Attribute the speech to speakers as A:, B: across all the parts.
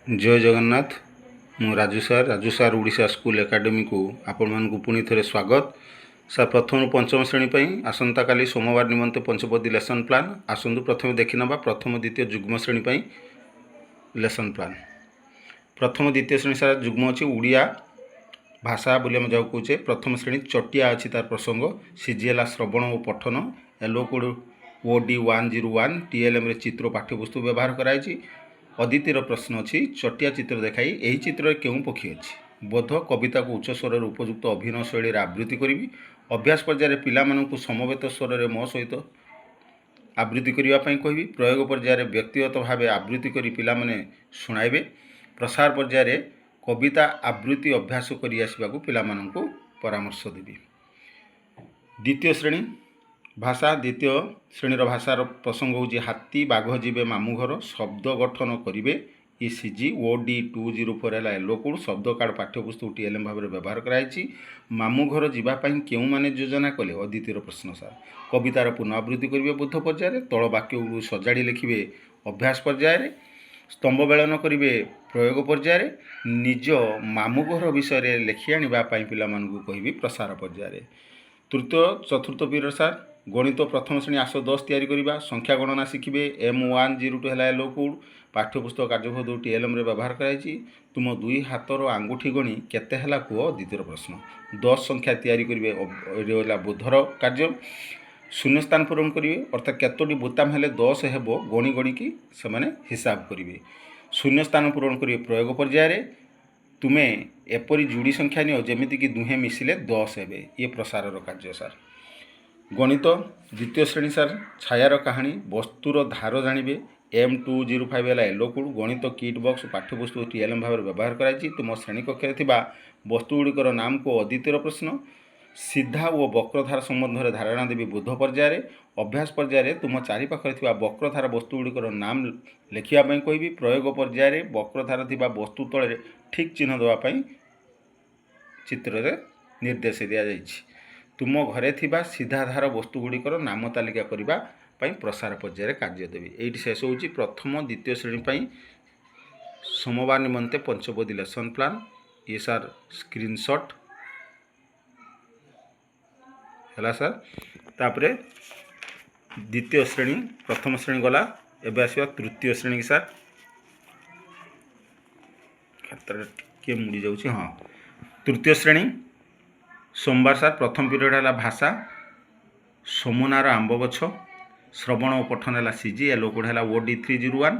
A: जय जगन्नाथ। मु राजू सार ओडिशा स्कूल एकाडेमी को आपण मानकु पुणी थे स्वागत। सर प्रथम पंचम श्रेणी पर आसंता काली सोमवार निमंते पंचपदी लेसन प्लान आसतु प्रथम देखी ना प्रथम द्वितीय जुग्म श्रेणी पर लेसन प्लान। प्रथम द्वितीय श्रेणी सारा जुग्म अच्छी उड़िया भाषा बोली आम जाऊ कहे। प्रथम श्रेणी चटिया अच्छी तार प्रसंग सीजीएल श्रवण और पठन एलो कोड OD101 TLM चित्र पाठ्यपुस्तक व्यवहार कराई। अदितिर प्रश्न अच्छी चटिया चित्र देखाई यही चित्र क्यों पक्षी अच्छी बोध कविता को उच्च स्वर उपयुक्त अभिनय शैली आवृत्ति करी। अभ्यास पर्यायर पिलामानंकु समवेत स्वर में मो सहित आवृत्ति करने कहबी। प्रयोग पर्यायर व्यक्तिगत भाव आवृत्ति करी पिलामाने शुणाइबे। प्रसार पर्यायर कविता आवृत्ति अभ्यास करी आसबाकू पिलामानंकु परामर्श देबी। द्वितीय श्रेणी भाषा द्वितीय श्रेणीर भाषार प्रसंग होची हाथी बाघ जीवे मामू घर शब्द गठन करेंगे। ECG OD204 है एलो कोड शब्द कार्ड पाठ्यपुस्तक TLM भाव में व्यवहार कराई। मामू घर जावाई क्यों मैंने योजना कले अद्वितीय प्रश्न सार कवितार पुनरावृत्ति करेंगे। बोध पर्यायर तल वाक्य सजाड़ी लिखे अभ्यास पर्यायर स्तंभ बेलन करेंगे। प्रयोग पर्यायर निज मामू घर विषय लिखि आने पिलामानंकु कहबी प्रसार पर्यायर। तृतीय चतुर्थ पीरियड सार गणित प्रथम श्रेणी आस 10 तैयारी करवा संख्या गणना शिखिबे। M102 है एलो कोड पाठ्यपुस्तक कार्यपद TLM रे व्यवहार कराई। तुम दुई हाथर आंगुठी गणी केते हला कुह द्वितीय प्रश्न 10 संख्या तैयारी करेंगे। बोधर कार्य शून्य स्थान पूरण करेंगे अर्थात केतोटी बोताम हेले 10 हेबो गणी गणी की से हिसाब करेंगे। शून्य स्थान पूरण करेंगे। प्रयोग पर्यायर तुम्हें एपरी जोड़ी संख्या नियो जमीती कि दुहे मिसिले 10 हेबे ये प्रसार कार्य सार। गणित द्वितीय श्रेणी सार छायार कहानी वस्तुर धार जानिबे। M205 है एलो कोड गणित किट बॉक्स पाठ्यपुस्तक TLM भाव में व्यवहार कराई। तुम श्रेणी कक्ष वस्तुगुड़िकर नाम को अद्वितीय प्रश्न सीधा और वक्रधार संबंध में धारणा देवी। बोध पर्यायर अभ्यास पर्यायर तुम चारिपाखे वक्रधार वस्तुगुड़िकर नाम लिखापी कहबी। प्रयोग पर्यायर वक्रधार थिबा वस्तु तले ठीक चिन्ह देवाई चित्र निर्देश दि जाइए। तुम घरे थिबा सीधाधार वस्तुगुड़िकर नाम तालिका करने प्रसार पर्यायर कार्य देवी। ये शेष हो प्रथम द्वितीय श्रेणी पर सोमवार निमंते पंचपदी लेसन प्लान। ये सार स्क्रीनशॉट है सार। तापरे द्वितीय श्रेणी प्रथम श्रेणी गला एवं आसवा तृतीय श्रेणी सार खातर टे मुड़ी जाऊँ। हाँ तृतीय श्रेणी सोमवार सार प्रथम पीरियड है भाषा सोमुनार आंब गछ श्रवण और पठन है CG एलो कोड है OD301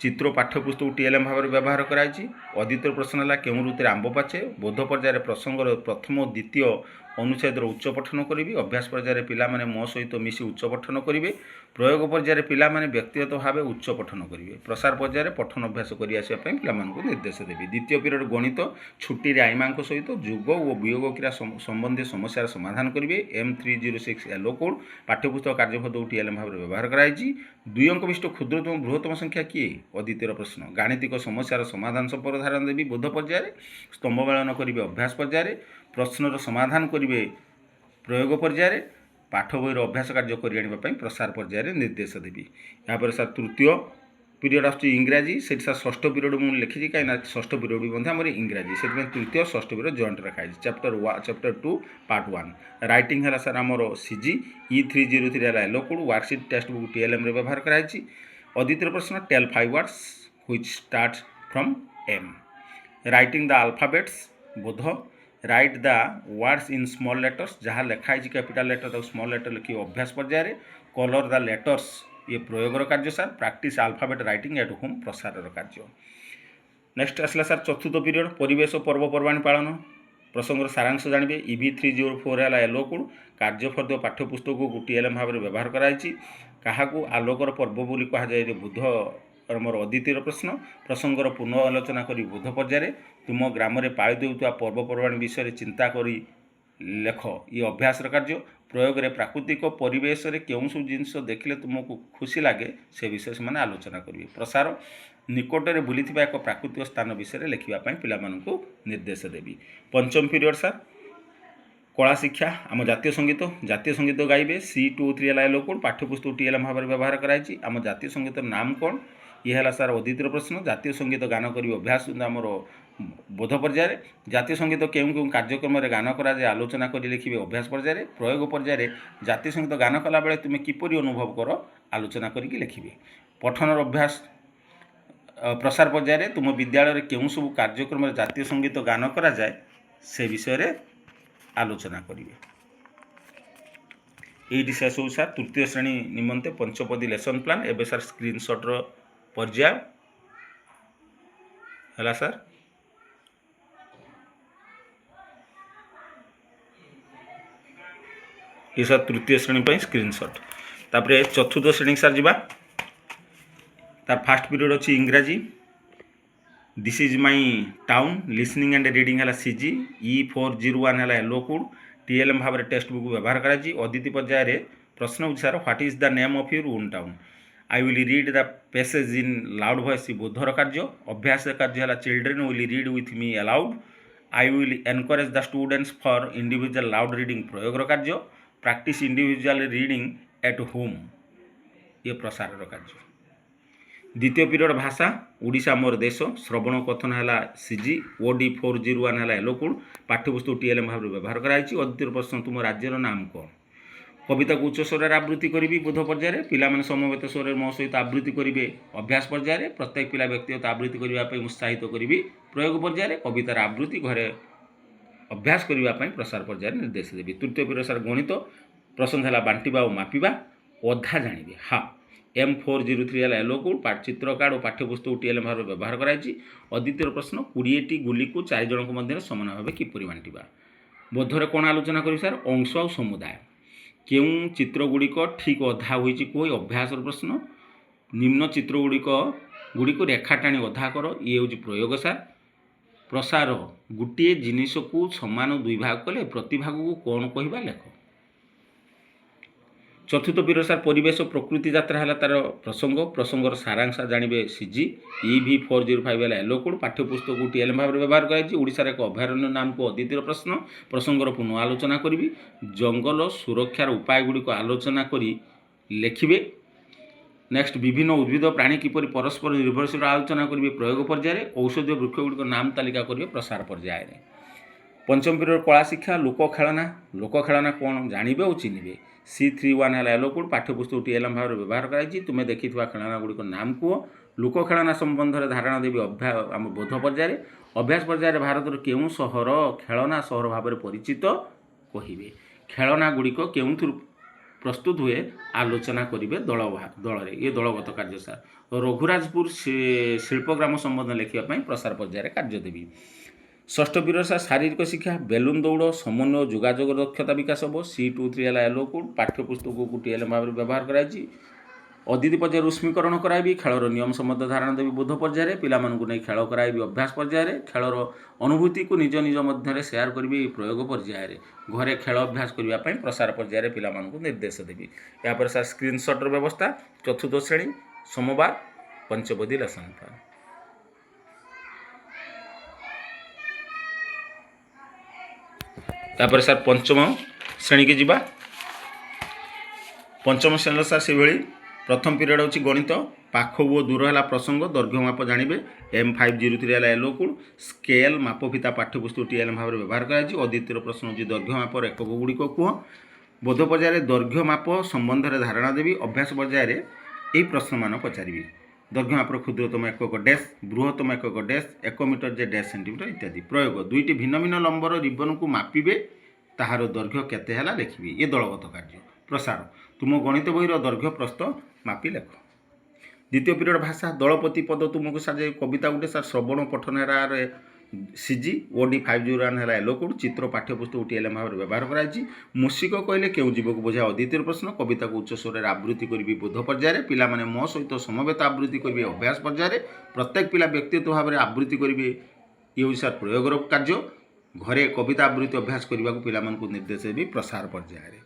A: चित्र पाठ्यपुस्तक TLM भाव में व्यवहार कराई। अद्वितीय प्रश्न है केउं ऋतु आंब पाचे। बोध पर्यायर प्रसंग प्रथम और द्वितीय अनुच्छेद उच्च पठन करी। अभ्यास पर्यायर पिला माने मो सहित मिसी उच्च पठन करेंगे। प्रयोग पर्यायर पिला माने व्यक्तिगत भाव उच्च पठन करेंगे। प्रसार पर्यायर पठन अभ्यास करी आसिया पई पिलामानकु निर्देश देबी। द्वितीय पीरियड गणित छुट्टी आईमा सहित जुग और वियोग क्रिया संबंधी समस्यार समाधान करेंगे। M306 एलो कोड पाठ्यपुस्तक कार्यपद TLM भाव में व्यवहार कराई। 2 अंक विशिष्ट क्षुद्रतम बृहत्तम संख्या किए अद्वितीय प्रश्न गाणितिक समस्यार समाधान संपर्क धारणा देवी। बोध पर्यायर स्तंभ बेलन करेंगे। अभ्यास पर्यायर प्रश्नर समाधान करेंगे। प्रयोग पर्यायर पाठ बहीर अभ्यास कार्य करने प्रसार पर्यायर निर्देश देवी। यहाँ सर तृतीय पीरियड आस इंग्राजी से षष्ठ पीरियड मुझे लिखी कहीं षष्ठ पीरियड भी आम इंग्राजी से तृतीय षष्ठ पीरियड जॉइंट रखाई। चैप्टर 2 पार्ट 1 राइटिंग है सर आमर CG E303 है yellow code worksheet textbook TLM रे व्यवहार कराई। अद्वितीय प्रश्न tell 5 words which start from M। Writing the alphabets बोध write the words in small letters जहाँ लिखाई कैपिटल लेटर स्मॉल लेटर लिखिए। अभ्यास पर्यायर कलर द लेटर्स ये प्रयोगर कार्य sir practice alphabet writing at home प्रसार कार्य। नेक्स्ट आसला सर चतुर्थ पीरियड परिवेश पर्वपर्वाणी पालन प्रसंगर सारांश जानवे। EV304 है एलो कोड कार्यफर्द पाठ्यपुस्तक को TLM भाव में व्यवहार कराई। क्या आलोकर पर्व बोली कहुए बुध मोर अद्वितीय प्रश्न प्रसंगर पुनः आलोचना करी। बोध पर्यायर तुम ग्राम में पालित होता पर्वपर्वाणी विषय चिंता करी लेख ये अभ्यास कार्य। प्रयोग में प्राकृतिक परिवेश रे केउं सब जिनस देखले तुमको खुशी लगे से विषय से आलोचना करेंगे। प्रसार निकट में बुली एक प्राकृतिक स्थान विषय लिखापी पिलामानंकु निर्देश देवी। पंचम पीरियड सर कला शिक्षा आम जातीय संगीत गाइबे। C203 एलो कोड पाठ्यपुस्तक TLM भाव में व्यवहार कराई। आम जातीय संगीत नाम कौन ये है सार अद्वितीय प्रश्न। जातीय संगीत गान कर अभ्यास आमर बोध पर्यायर। जातीय संगीत केउं केउं कार्यक्रम गान कराए आलोचना कर लिखे अभ्यास पर्यायर। प्रयोग पर्यायर जातीय संगीत गान कला बेले तुम किपरि अनुभव कर आलोचना करके लिखे। पठनर अभ्यास प्रसार पर्यायर तुम विद्यालय केउं सब कार्यक्रम जातीय संगीत गान कराए से विषय आलोचना करेंगे। ये शेष हो सार तृतीय श्रेणी निमंते पंचपदी लेसन प्लान। एवं सार स्क्रीनशॉट्र पर्याय है सार। ये सार तृतीय श्रेणी पर स्क्रीनशॉट। तापर चतुर्थ श्रेणी सार जावा। तार फास्ट पीरियड अच्छी इंग्राजी। This is my town listening and reading है सीजी। E401 है येलो कोड। TLM भाव में टेक्स्ट बुक व्यवहार कर। अदिति पर्यायर प्रश्न हो सार what is the name of your own town. I will read the passage in loud voice bother कार्य। अभ्यास कार्य है children will read with me allowed. I will encourage the students for individual loud reading प्रयोग कार्य। Practice individual reading at home ये प्रसार कार्य। द्वितीय पीरियड भाषा ओडिशा मोर देश। श्रवण कथन है सीजी। OD401 है येलो कोड। पाठ्यपुस्तक TLM भाव में व्यवहार कराई। अद्वितीय प्रश्न तुम राज्यर नाम कौन। कविता को उच्च स्वर आवृत्ति करी बोध पर्यायर। पिलामाने समवेत स्वर मो सहित आवृत्ति करेंगे अभ्यास पर्यायर। प्रत्येक पिला व्यक्तिगत आवृत्ति करने उत्साहित करी प्रयोग पर्यायर। कवितार आवृत्ति घरे अभ्यास करने प्रसार पर्यायर निर्देश देवी। तृतीय पीरियड सार गणित प्रसंग है बांटा और मापिबा अधा जानवे। हाँ M403 है येलो कोड। चित्र कार्ड और पाठ्यपुस्तक TLM भाव में व्यवहार कराई। अद्वितीय प्रश्न 20टी गुली को 4 जन मध्य समान भाव किपरि बांटा। बोधरे कौन आलोचना करी सार अंश और समुदाय। केउं चित्रगुड़िक ठीक अधा होई कोई अभ्यास प्रश्न। निम्न चित्रगुड़िक रेखा टाणी अधा कर ये हूँ प्रयोग सार। प्रसार गोटे जिनिस को समान 2 भाग कले प्रति भाग को कौन कहवा लेख। चतुर्थ पीरियड सार परिवेश प्रकृति यात्रा है तार प्रसंग। प्रसंगर सारांश जानवे सीजी। EV405 है येलो कोड। पाठ्यपुस्तक को TLM भाव में व्यवहार कराई। ओडिशार एक अभयारण्य नाम को अद्वितीय प्रश्न। प्रसंगर पुनः आलोचना करी। जंगल सुरक्षार उपाय गुड़िक आलोचना करी लिखे। नेक्स्ट विभिन्न उद्भिद प्राणी किपरि परस्पर निर्भरशील आलोचना करेंगे प्रयोग पर्यायर। औषधीय वृक्ष गुड़िक नाम तालिका करेंगे प्रसार पर्यायर। पंचम पीरियड कला शिक्षा लोकखेलना। लोकखेलना कौन जानवे और चिन्हे। C31 है येलो कोड। पाठ्यपुस्तक TLM भाव में व्यवहार कराई। तुम्हें देखि खेलना गुड़िक नाम कह। लोकखेलना संबंध में धारणा देवी आम बोध पर्यायर। अभ्यास पर्यायर भारत केउं सहर खेलना सहर भाव में परिचित कहे। खेलना गुड़िक केउं प्रस्तुत हुए आलोचना करेंगे दल ये दलगत कार्य सार। रघुराजपुर शिल्पग्राम संबंध लिखापी प्रसार पर्यायर कार्य देवी। षष्ठ पीरियड सार शारीरिक शिक्षा बेलून दौड़ समन्वय जोगाजोग दक्षता विकास हम। C23 है येलो कोड। पाठ्यपुस्तक को TLM भाव में व्यवहार कराई। अदिति पर्यायर उष्मीकरण कराइबी। खेलर नियम संबंध धारणा देवी बोध पर्यायर। पिलामानंकु नहीं खेल कराइबी अभ्यास पर्यायर। खेलर अनुभूति को निज निज मध्य शेयर करी प्रयोग पर्यायर। घरे खेल अभ्यास करने प्रसार पर्यायर पिलामानंकु निर्देश देवी। यापर सार स्क्रीनशॉटर व्यवस्था। चतुर्थ श्रेणी सोमवार पंचपदी लेसन प्लान। तापर सार पंचम श्रेणी की जीवा। पंचम श्रेणी सार से भली प्रथम पीरियड होची गणित। पाख वो दूर है प्रसंग दैर्घ्य माप जानवे। M503 है येलो कोड। स्केल मापफिता पाठ्यपुस्तक TLM भाव में व्यवहार कराई। अद्वितीय प्रश्न होची दैर्घ्य माप एकक गुड़िक कह। बोध पर्यायर दैर्घ्य माप संबंध में धारणा देवी। अभ्यास पर्यायर यही प्रश्न मान पचारि। दैर्घ्य मापर क्षुद्रतम एकक डैश बृहत्तम एकक dash 1 metre J dash centimetre इत्यादि। प्रयोग 2टी भिन्न भिन्न लंबर रिबन को मापिबे ताहार दैर्घ्य केते हैला लिखिबे। ये दलगत कार्य। प्रसार तुम गणित बहीर दैर्घ्य प्रस्थ मापी लेख। द्वितीय पीरियड भाषा दलपति पद तुमको सार कविता गोटे सार श्रवण पठन है सीजी। OD501 है येलो कोड। चित्र पाठ्यपुस्तक TLM भाव में व्यवहार कराई। मूषिक कहले केउं जीव को बुझाए अद्वितीय प्रश्न। कविता को उच्च स्वर आवृत्ति करी बोध पर्यायर। पिलामाने मो सहित समवेत आवृत्ति करेंगे अभ्यास पर्यायर। प्रत्येक पिला व्यक्तिगत भाव में आवृत्ति करेंगे ये सार प्रयोग कार्य। घरे कविता आवृत्ति अभ्यास करने को पिलामानंकु निर्देश देवी प्रसार पर्यायर।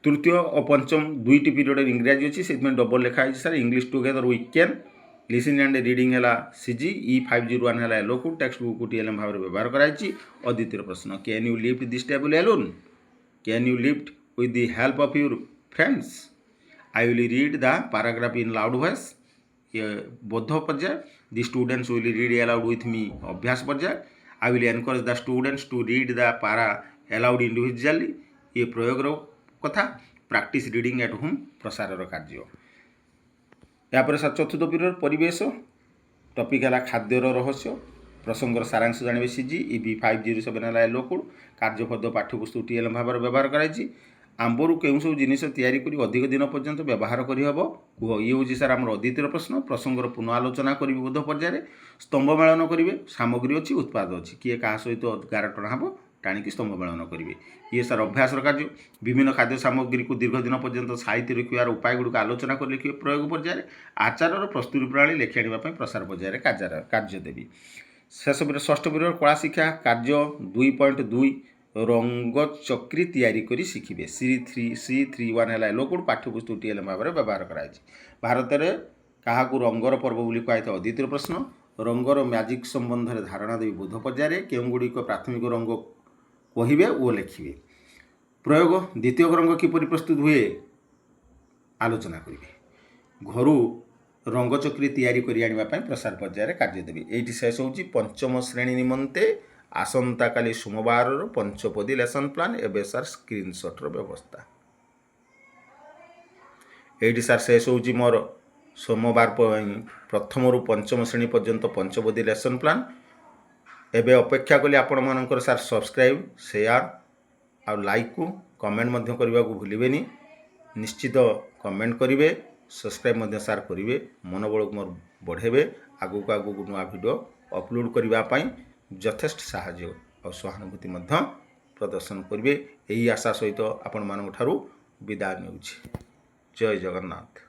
A: तृतीय और पंचम 2टी पीरियड इंग्राजी अच्छी से डबल लिखाई सार। English together we can listening and reading है सीजी। E501 है येलो कोड। टेक्स्ट बुक को TLM भाव में व्यवहार कराई। अद्वितीय प्रश्न can you lift this table alone. Can you lift with the help of your friends. I will read the paragraph in loud voice. ये बोध पर्याय the students will read aloud with me अभ्यास पर्याय I will encourage the students to read the पारा allowed individually ये प्रयोग कथा practice reading at home प्रसार कार्य यापर सर चतुर्थ पीरियड परिवेश टपिक है खाद्यर रहस्य प्रसंगर सारांश जानवे सीजी EB 507 है लो कोड कार्यपद पाठ्यपुस्तक TLM भाव व्यवहार कराई आंबरू केउं सब जिनिस तैयारी करी अधिक दिन पर्यंत व्यवहार करहब कह ये हूँ सर आम अद्वितीय प्रश्न प्रसंगर पुनः आलोचना करी बोध पर्याय स्तंभ मेलन करेंगे सामग्री अच्छी उत्पाद अच्छी किए क्या सहित गार टणा हम टाणिकी स्तंभ मेलन करेंगे ये सर अभ्यास कार्य विभिन्न खाद्य सामग्री को दीर्घ दिन पर्यंत साहित्य रखार उपाय गुड़िक आलोचना कर लिखे प्रयोग पर्याय आचार प्रस्तुति प्रणाली लेखि आने प्रसार पर्याय कार्य देवी शेष पीरियड षष्ठ पीरियड कला शिक्षा कार्य 2.2 रंग चक्री तैयारी करी शिखिबे C31 है लोकोड पाठ्यपुस्तक TLM भाव व्यवहार कराई भारत में क्या रंगर पर्व बोली कहुए अद्वितीय प्रश्न रंगर मैजिक संबंध में धारणा देवी बोध पर्याय केउं गुड़िक प्राथमिक रंग कहिबे ओ लिखिबे प्रयोग द्वितीय रंग किपरि प्रस्तुत हुए आलोचना करेंगे घर रंगचक्री तैयारी करी आनिबा पई प्रसार पर्याय कार्य देवी एटी शेष होची पंचम श्रेणी निमंते आसंता काली सोमवार पंचपदी लेसन प्लान एबे सार स्क्रीनशॉट रो व्यवस्था एटी सार शेष होची मोर सोमवार प्रथम रु पंचम श्रेणी पर्यंत पंचपदी लेसन प्लान एबे अपेक्षा कली आपण मानकर सार सब्सक्राइब शेयर आ लाइक को कमेंट मध्य करबा को भूलिबेनी निश्चित कमेंट करिवे सब्सक्राइब मध्य सार करिवे मनोबल मोर बढ़ेबे आगु को आगु नुआ वीडियो अपलोड करबा पई यथेष्ट साहाय्य और सहानुभूति मध्य प्रदर्शन करिवे एही आशा सहित आपण मानक ठारू विदाय नेउछि जय जगन्नाथ।